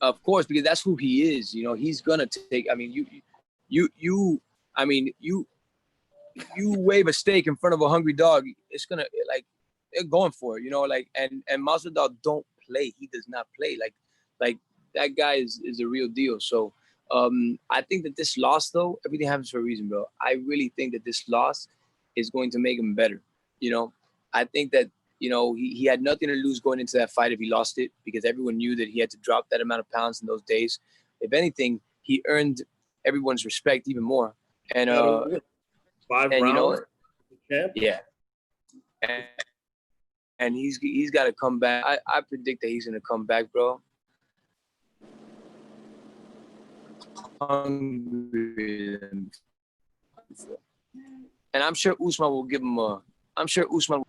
Of course, because that's who he is. You know, he's gonna take. I mean, you wave a steak in front of a hungry dog, it's gonna they're going for it. You know, like and Masvidal don't play. He does not play. Like that guy is a real deal. So I think that this loss, though, everything happens for a reason, bro. I really think that this loss is going to make him better. You know, I think that, you know, he had nothing to lose going into that fight if he lost it, because everyone knew that he had to drop that amount of pounds in those days. If anything, he earned everyone's respect even more. And 5 rounds, you know, yeah. And he's got to come back. I predict that he's going to come back, bro. Hungry. And I'm sure Usman will give him a. I'm sure Usman.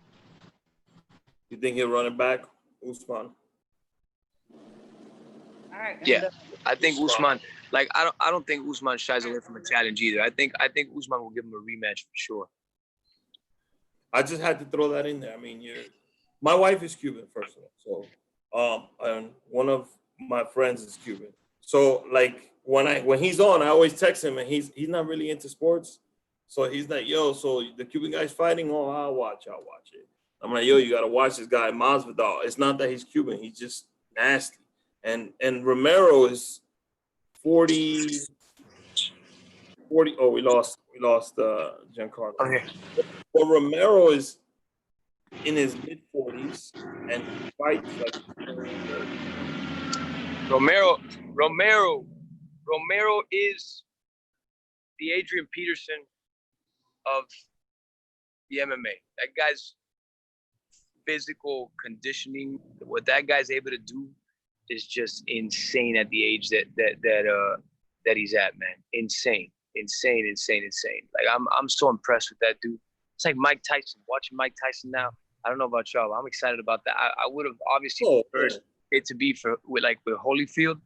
You think he'll run it back, Usman? All right. Yeah, I think Usman. Like I don't think Usman shies away from a challenge either. I think Usman will give him a rematch for sure. I just had to throw that in there. I mean, my wife is Cuban, first of all. So, and one of my friends is Cuban. So, like when he's on, I always text him, and he's not really into sports. So he's like, yo, so the Cuban guy's fighting? Oh, I'll watch it. I'm like, yo, you got to watch this guy, Masvidal. It's not that he's Cuban. He's just nasty. And Romero is 40. Oh, we lost Jencarlos. Okay. But Romero is in his mid-40s and he fights like Romero is the Adrian Peterson of the MMA. That guy's physical conditioning, what that guy's able to do is just insane at the age that he's at, man. Insane. Like I'm so impressed with that dude. It's like Mike Tyson. Watching Mike Tyson now, I don't know about y'all, but I'm excited about that. I would have obviously preferred it to be with Holyfield,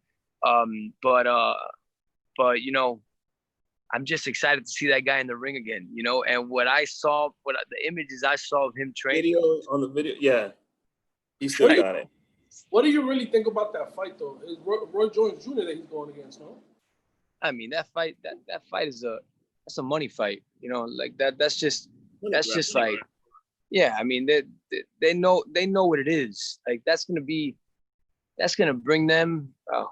but you know, I'm just excited to see that guy in the ring again, you know. And the images I saw of him training on the video, yeah, he still got it. What do you really think about that fight, though? Is Roy Jones Jr. that he's going against, no? I mean, that fight is that's a money fight, you know. Like that's just like, yeah. I mean, they know what it is. Like that's gonna bring them. Oh,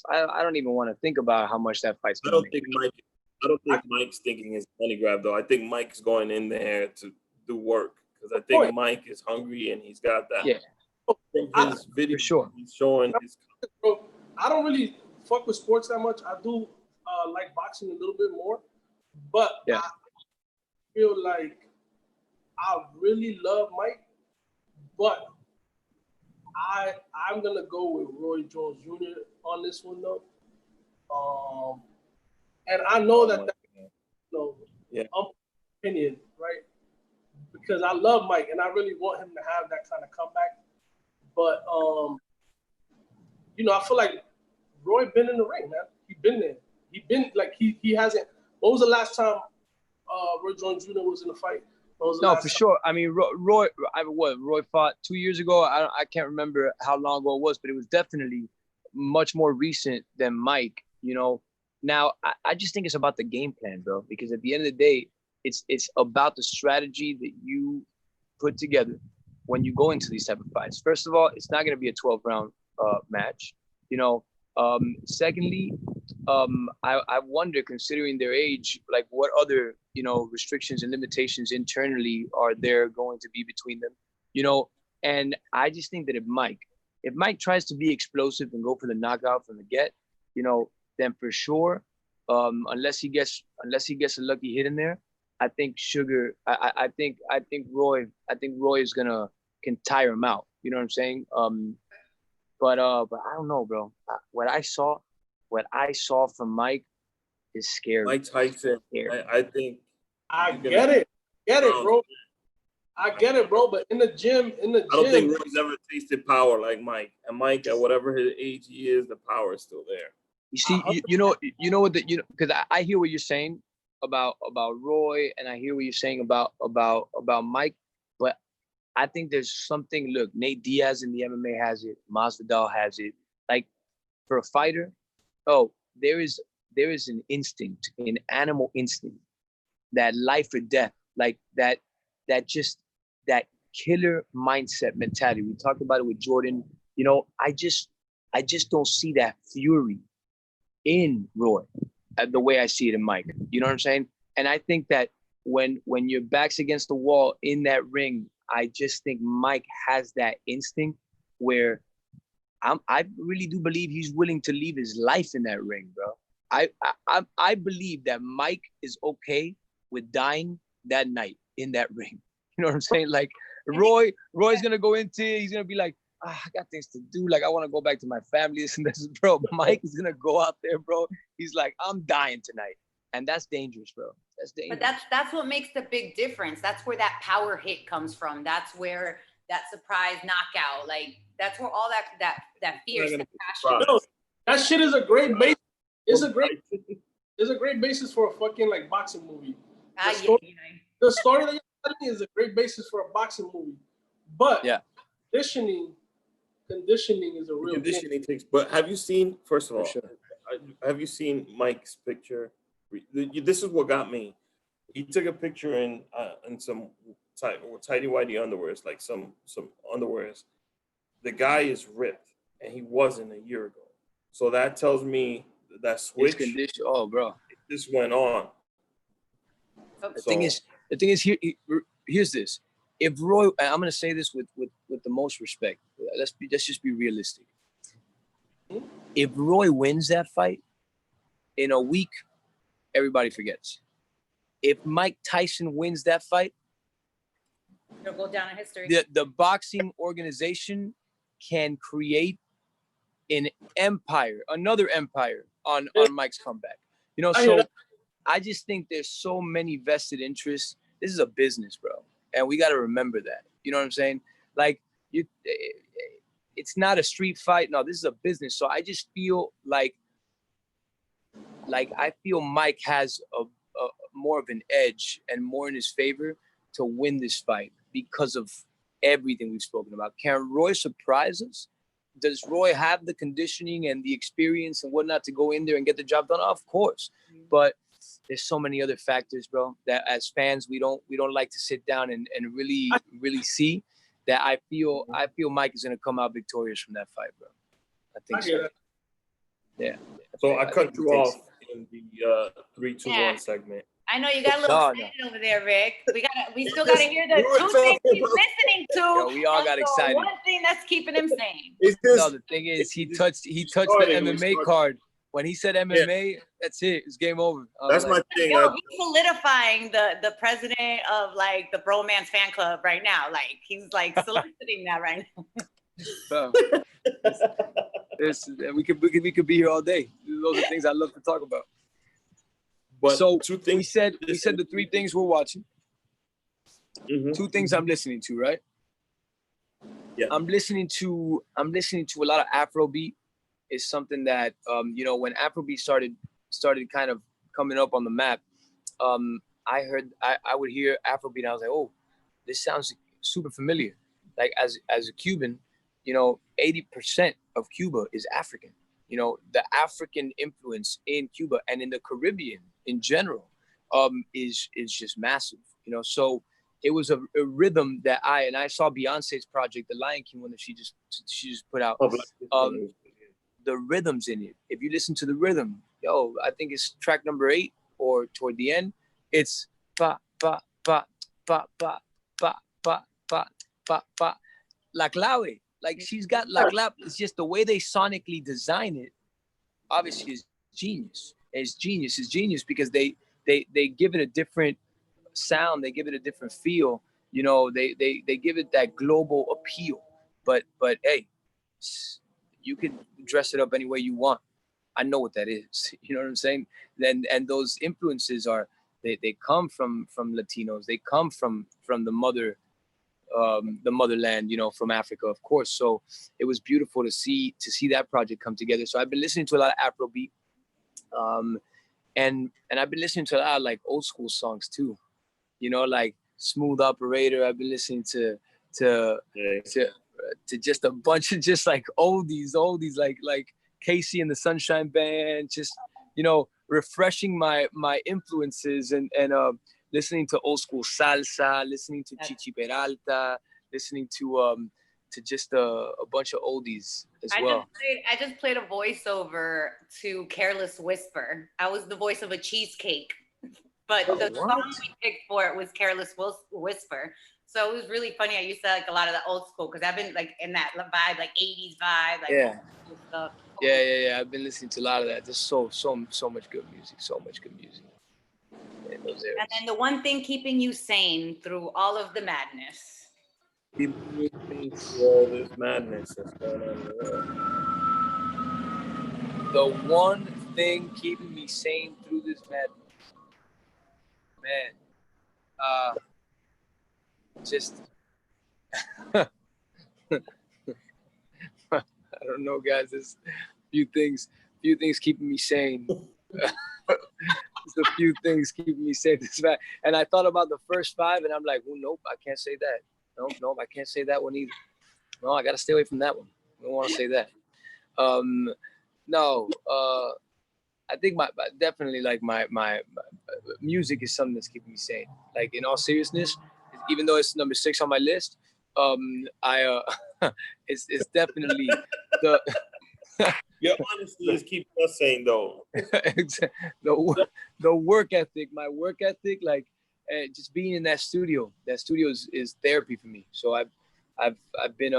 I don't even want to think about how much that fight's gonna make. I don't think Mike's thinking it's money grab, though. I think Mike's going in there to do work, because I think Mike is hungry and he's got that. Yeah. His video, for sure. He's showing his. I don't really fuck with sports that much. I do like boxing a little bit more, but yeah. I feel like I really love Mike, but I'm gonna go with Roy Jones Jr. on this one, though. And I know that opinion, right? Because I love Mike and I really want him to have that kind of comeback. But you know, I feel like Roy been in the ring, man. He been there. He been like he hasn't. When was the last time Roy Jones Jr. was in a fight? No, for sure. I mean, Roy fought 2 years ago. I can't remember how long ago it was, but it was definitely much more recent than Mike. You know, now I just think it's about the game plan, bro. Because at the end of the day, it's about the strategy that you put together when you go into these type of fights. First of all, it's not going to be a 12-round match. You know. Secondly, I wonder, considering their age, like what other, you know, restrictions and limitations internally are there going to be between them, you know? And I just think that if Mike tries to be explosive and go for the knockout from the get, you know, then for sure, unless he gets a lucky hit in there, I think I think Roy is can tire him out. You know what I'm saying? But I don't know, bro. What I saw from Mike is scary. Mike Tyson. I think. I get it, bro. I get it, bro. But in the gym, I don't think Roy's ever tasted power like Mike. And Mike, at whatever his age he is, the power is still there. You see, you know what because I hear what you're saying about Roy, and I hear what you're saying about Mike, but I think there's something. Look, Nate Diaz in the MMA has it. Masvidal has it. Like for a fighter, there is an instinct, an animal instinct, that life or death, like that killer mindset mentality. We talked about it with Jordan. You know, I just don't see that fury in Roy the way I see it in Mike. You know what I'm saying? And I think that when your back's against the wall in that ring, I just think Mike has that instinct where I really do believe he's willing to leave his life in that ring, bro. I believe that Mike is okay with dying that night in that ring. You know what I'm saying? Like Roy's gonna go into it, he's gonna be like, I got things to do. Like I want to go back to my family. This and this, bro. Mike is gonna go out there, bro. He's like, I'm dying tonight, and that's dangerous, bro. That's dangerous. But that's what makes the big difference. That's where that power hit comes from. That's where that surprise knockout, like that's where all that fierce and passion. No, that shit is a great base. It's a great basis for a fucking like boxing movie. The story that you're telling is a great basis for a boxing movie, but yeah, conditioning is a real conditioning takes. But have you seen? First of all, have you seen Mike's picture? This is what got me. He took a picture in some tidy whitey underwears, like some underwears. The guy is ripped, and he wasn't a year ago. So that tells me that switch. Oh, bro, this went on. The thing is, here's this. If Roy, I'm gonna say this with the most respect. Let's just be realistic. If Roy wins that fight, in a week, everybody forgets. If Mike Tyson wins that fight, it'll go down in history. The boxing organization can create an empire, another empire on Mike's comeback. You know, so I just think there's so many vested interests. This is a business, bro. And we got to remember that. You know what I'm saying? Like, it's not a street fight. No, this is a business. So I just feel like I feel Mike has a more of an edge and more in his favor to win this fight because of everything we've spoken about. Can Roy surprise us? Does Roy have the conditioning and the experience and whatnot to go in there and get the job done? Of course. But there's so many other factors, bro, that as fans we don't like to sit down and really see that. I feel Mike is gonna come out victorious from that fight, bro. I think so. Yeah. So I cut you off in the 3-2-1 segment. I know you got a little excited over there, Rick. We still gotta hear the two things he's listening to. Yo, we all got excited. One thing that's keeping him sane. No, the thing is, he touched the MMA card. When he said MMA, that's it. It's game over. That's my thing. He's solidifying the president of like the Bromance fan club right now. Like he's like soliciting that right now. We could be here all day. Those are things I love to talk about. But so we said the three things we're watching. Mm-hmm. 2 things I'm listening to, right? I'm listening to a lot of Afrobeat. Is something that you know, when Afrobeat started kind of coming up on the map, I would hear Afrobeat and I was like, oh, this sounds super familiar. Like as a Cuban, you know, 80% of Cuba is African. You know, the African influence in Cuba and in the Caribbean in general is just massive. You know, so it was a rhythm that I saw Beyonce's project, The Lion King, one that she just put out. The rhythms in it. If you listen to the rhythm, yo, I think it's track number 8 or toward the end. It's ba ba ba ba ba ba ba ba ba ba, la clave. Like she's got la clave. It's just the way they sonically design it. Obviously, is genius. It's genius because they give it a different sound. They give it a different feel. You know, they give it that global appeal. But hey, you can dress it up any way you want. I know what that is. You know what I'm saying? And those influences are they come from Latinos. They come from the motherland, you know, from Africa, of course. So it was beautiful to see that project come together. So I've been listening to a lot of Afrobeat, and I've been listening to a lot of like old school songs too. You know, like Smooth Operator. I've been listening to just a bunch of just like oldies, like Casey and the Sunshine Band. Just, you know, refreshing my influences and listening to old school salsa, listening to Chichi Peralta, listening to just a bunch of oldies as well. I just played a voiceover to Careless Whisper. I was the voice of a cheesecake, but the song we picked for it was Careless Whisper. So it was really funny. I used to like a lot of the old school because I've been like in that vibe, like 80s vibe, like stuff. Yeah. I've been listening to a lot of that. There's so much good music. In those areas. And then the one thing keeping you sane through all of the madness. Keeping me sane through all this madness that's going on in the world. The one thing keeping me sane through this madness, man. Just I don't know, guys. There's few things keeping me sane. There's a few things keeping me sane. And I thought about the first 5, and I'm like, well, nope, I can't say that. Nope, I can't say that one either. No, I gotta stay away from that one. I don't want to say that. I think definitely like my music is something that's keeping me sane. Like in all seriousness, even though it's number 6 on my list, it's definitely the. Your honesty is keeping us sane, though. The work ethic, my work ethic, like just being in that studio. That studio is therapy for me. So I've been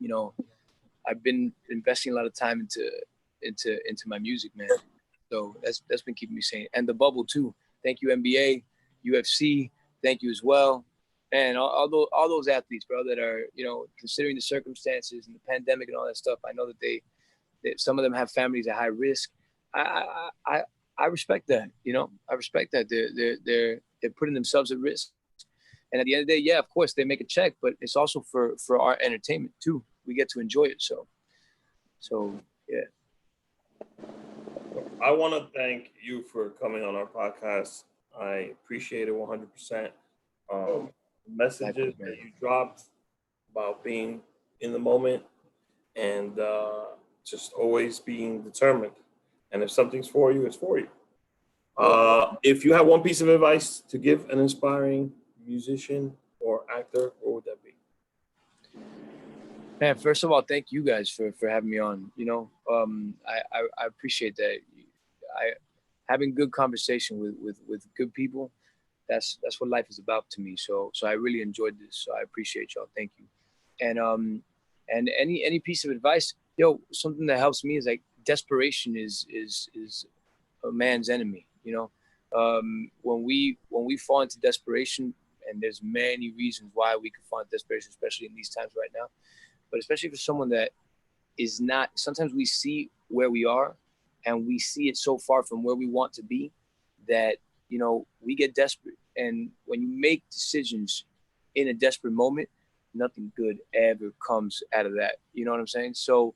you know, I've been investing a lot of time into my music, man. So that's been keeping me sane. And the bubble too. Thank you, NBA, UFC. Thank you as well. And all those athletes, bro, that are, you know, considering the circumstances and the pandemic and all that stuff. I know that some of them have families at high risk. I respect that, you know. I respect that they're putting themselves at risk. And at the end of the day, yeah, of course they make a check, but it's also for our entertainment too. We get to enjoy it. So yeah. I want to thank you for coming on our podcast. I appreciate it 100%. Messages that you dropped about being in the moment and just always being determined. And if something's for you, it's for you. If you have one piece of advice to give an inspiring musician or actor, what would that be? Man, first of all, thank you guys for having me on. You know, I appreciate that. Having good conversation with good people, that's what life is about to me. So I really enjoyed this. So I appreciate y'all. Thank you. And any piece of advice, something that helps me is like desperation is a man's enemy. You know, when we fall into desperation, and there's many reasons why we could fall into desperation, especially in these times right now. But especially for someone that is not, sometimes we see where we are and we see it so far from where we want to be that, you know, we get desperate. And when you make decisions in a desperate moment, nothing good ever comes out of that. You know what I'm saying? So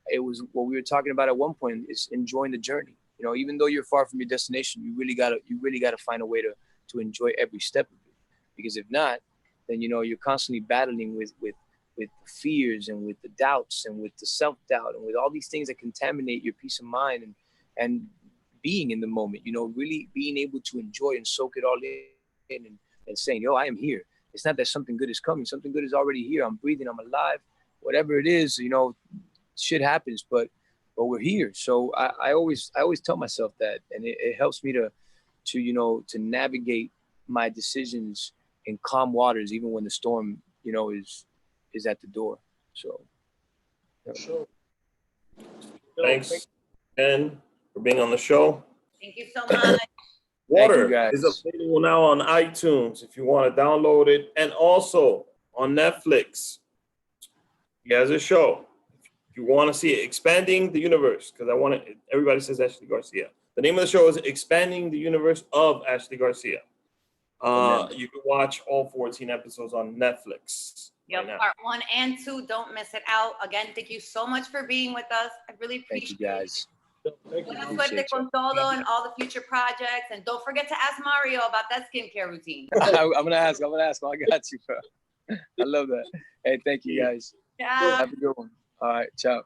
it was what we were talking about at one point, is enjoying the journey. You know, even though you're far from your destination, you really gotta find a way to enjoy every step of it. Because if not, then, you know, you're constantly battling with the fears and with the doubts and with the self-doubt and with all these things that contaminate your peace of mind and being in the moment, you know, really being able to enjoy and soak it all in and saying, yo, I am here. It's not that something good is coming. Something good is already here. I'm breathing, I'm alive, whatever it is, you know, shit happens, but we're here. So I always tell myself that, and it helps me to you know, to navigate my decisions in calm waters, even when the storm, you know, is at the door. So yeah. Sure. Thanks, Ben, for being on the show. Thank you so much. Water is available now on iTunes if you want to download it, and also on Netflix. He has a show. If you want to see it, Expanding the Universe, because everybody says Ashley Garcia. The name of the show is Expanding the Universe of Ashley Garcia. You can watch all 14 episodes on Netflix. Yep, right part 1 and 2. Don't miss it out. Again, thank you so much for being with us. I really appreciate you guys. Buena suerte con todo and all the future projects. And don't forget to ask Mario about that skincare routine. I'm gonna ask. I got you, bro. I love that. Hey, thank you guys. Ciao. Have a good one. All right, ciao.